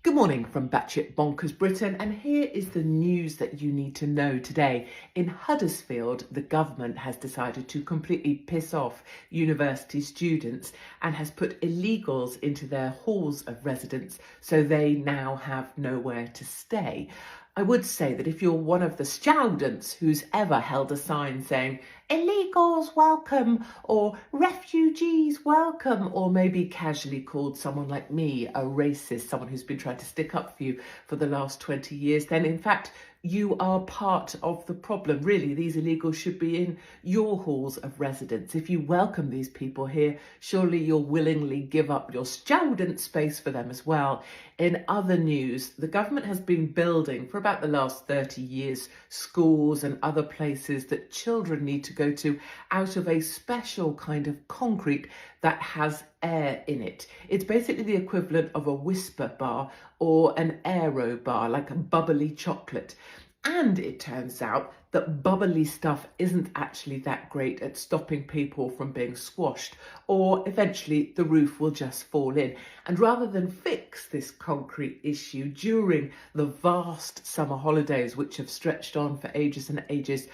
Good morning from Batshit Bonkers Britain, and here is the news that you need to know today. In Huddersfield, the government has decided to completely piss off university students and has put illegals into their halls of residence, so they now have nowhere to stay. I would say that if you're one of the students who's ever held a sign saying, illegals welcome, or refugees welcome, or maybe casually called someone like me a racist, someone who's been trying to stick up for you for the last 20 years, then in fact, you are part of the problem. Really, these illegals should be in your halls of residence. If you welcome these people here, surely you'll willingly give up your student space for them as well. In other news, the government has been building for about the last 30 years schools and other places that children need to go to out of a special kind of concrete that has air in it. It's basically the equivalent of a whisper bar or an aero bar, like a bubbly chocolate. And it turns out that bubbly stuff isn't actually that great at stopping people from being squashed, or eventually the roof will just fall in. And rather than fix this concrete issue during the vast summer holidays, which have stretched on for ages and ages,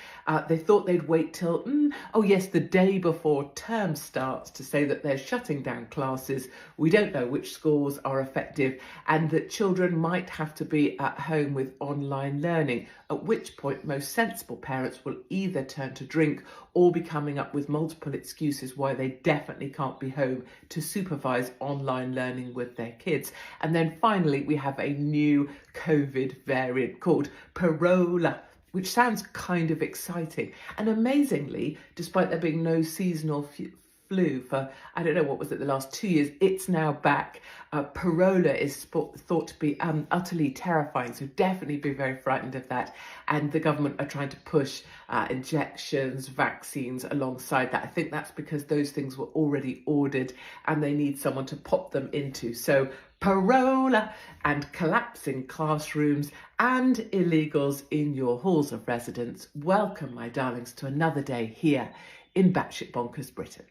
they thought they'd wait till, the day before term starts to say that they're shutting down classes. We don't know which schools are effective, and that children might have to be at home with online learning, at which point most sensible parents will either turn to drink or be coming up with multiple excuses why they definitely can't be home to supervise online learning with their kids. And then finally, we have a new COVID variant called Parola, which sounds kind of exciting. And amazingly, despite there being no seasonal flu for, the last 2 years, it's now back. Parola is thought to be utterly terrifying, so definitely be very frightened of that. And the government are trying to push injections, vaccines alongside that. I think that's because those things were already ordered and they need someone to pop them into. So Parola and collapsing classrooms and illegals in your halls of residence. Welcome, my darlings, to another day here in Batshit Bonkers Britain.